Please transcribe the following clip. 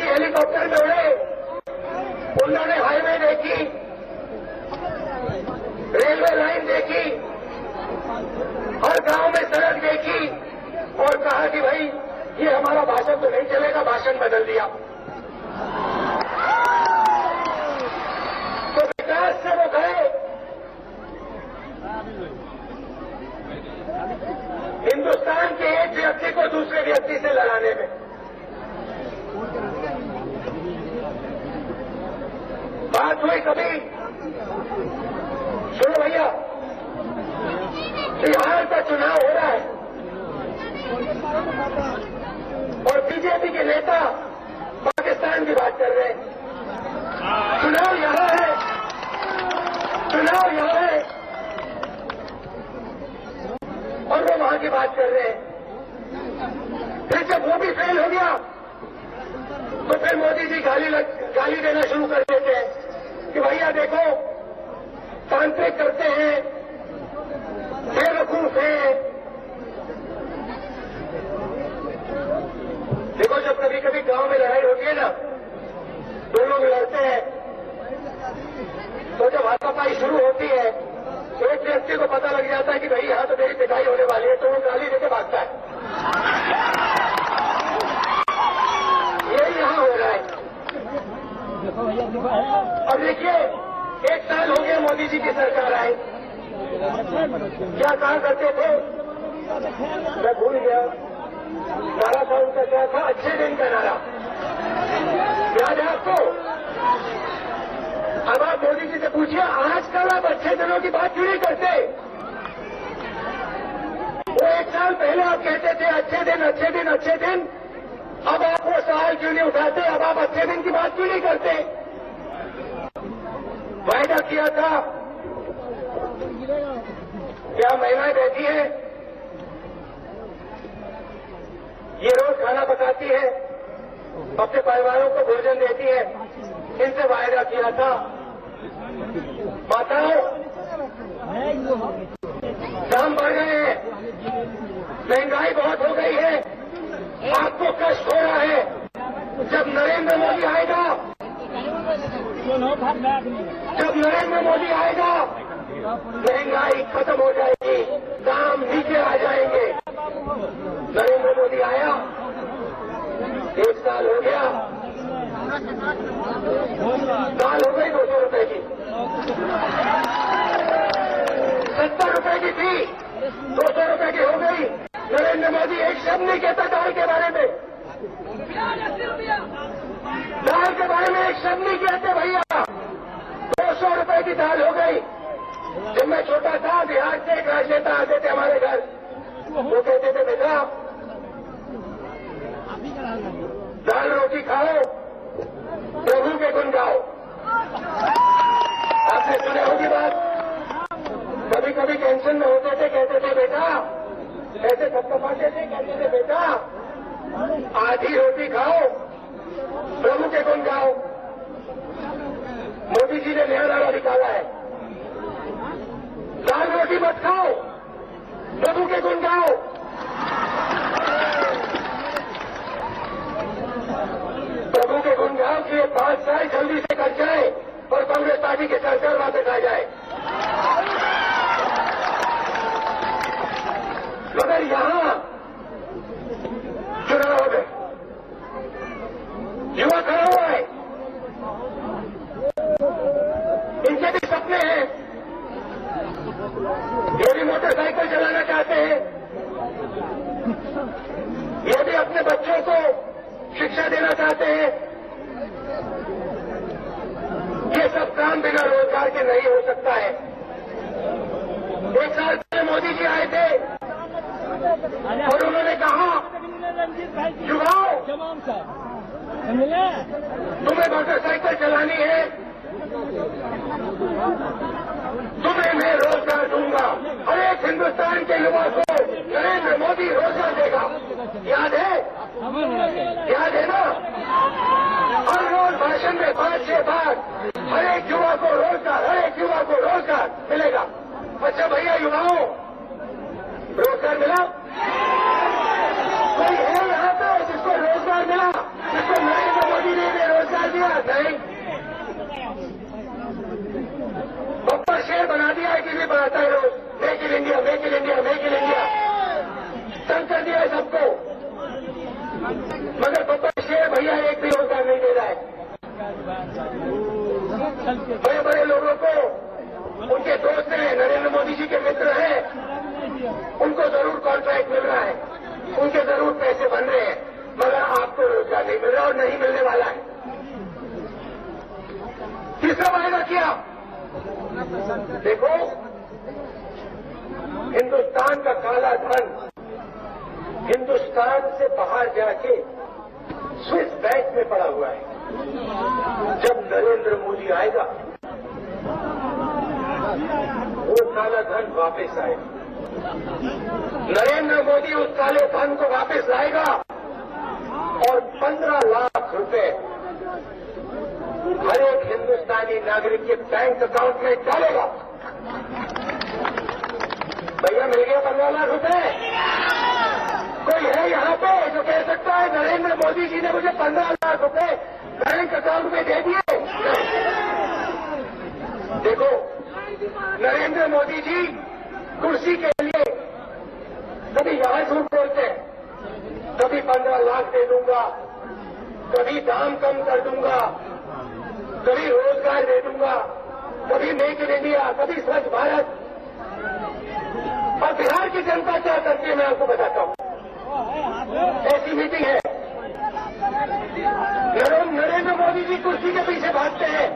Helicopter में उड़े, उन्होंने हाईवे देखी, रेलवे लाइन देखी, हर गांव में सड़क देखी और कहा कि भाई ये हमारा भाषण तो नहीं चलेगा, भाषण बदल दिया। तो विकास से वो गए हिंदुस्तान के एक व्यक्ति को दूसरे व्यक्ति से लड़ाने में। बात हुई कभी, सुनो भैया, बिहार का चुनाव हो रहा है और बीजेपी के नेता पाकिस्तान की बात कर रहे हैं। चुनाव यहां है, चुनाव यहां है और वो वहां की बात कर रहे हैं। फिर जब वो भी फेल हो गया तो फिर मोदी जी गाली देना शुरू कर देते हैं कि भैया देखो तांत्रिक करते हैं, बेवकूफ है। देखो जब कभी कभी गांव में लड़ाई होती है ना, दो लोग लड़ते हैं, तो जब हाथापाई शुरू होती है तो एक व्यक्ति को पता लग जाता है कि भाई यहां तो मेरी पिटाई होने वाली है, तो वो गाली देके भागता है। यही यहां हो रहा है। अब देखिए, एक साल हो गया मोदी जी की सरकार आई, क्या कहा करते थे मैं भूल गया, नारा था उनका, क्या था, अच्छे दिन का नारा, याद है आपको? अब आप मोदी जी से पूछिए आजकल आप अच्छे दिनों की बात क्यों नहीं करते? वो एक साल पहले आप कहते थे अच्छे दिन अच्छे दिन अच्छे दिन, अब आप वो सवाल क्यों नहीं उठाते? अब आप अच्छे दिन की बात क्यों नहीं करते? वायदा किया था, क्या महिलाएं बैठी हैं, ये रोज खाना पकाती है, अपने परिवारों को भोजन देती है, इनसे वायदा किया था। माताओं, दाम बढ़ गए हैं, महंगाई बहुत हो गई है, आपको कष्ट हो रहा है। जब नरेंद्र मोदी आएगा, जब नरेंद्र मोदी आएगा महंगाई खत्म हो जाएगी, दाम नीचे आ जाएंगे। नरेंद्र मोदी आया, एक साल हो गया, दाल हो गई 200 रुपए की, 70 रुपए की थी, 200 रुपए की हो गई। नरेंद्र मोदी एक शब्द नहीं कहता दाल के बारे में, दाल के बारे में एक शब्द नहीं कहते भैया। 200 रुपए की दाल हो गई। जब मैं छोटा था, बिहार से एक राजनेता आते थे हमारे घर, वो कहते थे बेटा दाल रोटी खाओ, प्रभु के गुण गाओ। आपने सुने होगी बात, कभी कभी टेंशन में होते थे, कहते थे बेटा, ऐसे थपथपाते थे, कहते थे बेटा आधी रोटी खाओ, प्रभु के गुण गाओ। मोदी जी ने नया नारा निकाला है, दाल रोटी मत खाओ, प्रभु के गुण गाओ। प्रभु के गुण गाओ कि 5 साल जल्दी से कट जाए और कांग्रेस पार्टी की सरकार वापस आ जाए। मगर यहां चुनाव में युवा खड़ा हुआ है, इनके भी सपने हैं, ये भी मोटरसाइकिल चलाना चाहते हैं, ये भी अपने बच्चों को शिक्षा देना चाहते हैं। ये सब काम बिना रोजगार के नहीं हो सकता है। एक साल पहले मोदी जी आए थे और उन्होंने कहा युवाओ तुम्हें मोटरसाइकिल चलानी है, तुम्हें मैं रोजगार दूंगा। हर एक हिंदुस्तान के युवा को नरेंद्र मोदी रोजगार देगा। याद है? याद है ना? हर रोज भाषण में 5-6 बार हर एक युवा को रोजगार, हर एक युवा को रोजगार मिलेगा। अच्छा भैया युवाओं, रोजगार मिला? कोई है यहाँ पे जिसको रोजगार मिला, जिसको नरेंद्र मोदी ने बड़े बड़े लोगों को उनके दोस्त हैं, नरेंद्र मोदी जी के मित्र हैं, उनको जरूर कॉन्ट्रैक्ट मिल रहा है, उनके जरूर पैसे बन रहे हैं, मगर आपको रोजगार नहीं मिल रहा और नहीं मिलने वाला है। किसका वायदा किया? देखो, हिंदुस्तान का काला धन हिंदुस्तान से बाहर जाके स्विस बैंक में पड़ा हुआ है। जब नरेंद्र मोदी आएगा वो काला धन वापस आएगा। नरेंद्र मोदी उस काले धन को वापस लाएगा और 15 लाख रुपए हर एक हिंदुस्तानी नागरिक के बैंक अकाउंट में डालेगा। भैया मिल गया 15 लाख रुपए? कोई है यहाँ पे जो कह सकता है नरेंद्र मोदी जी ने मुझे 15 लाख रुपए बैंक अकाउंट में दे दिए? देखो, नरेंद्र मोदी जी कुर्सी के लिए कभी यहां झूठ बोलते हैं, कभी 15 लाख दे दूंगा, कभी दाम कम कर दूंगा, कभी रोजगार दे दूंगा, कभी मेक इन इंडिया, कभी स्वच्छ भारत। और बिहार की जनता क्या करती है मैं आपको बताता हूं। ऐसी मीटिंग है, नरेंद्र मोदी जी कुर्सी के पीछे भागते हैं,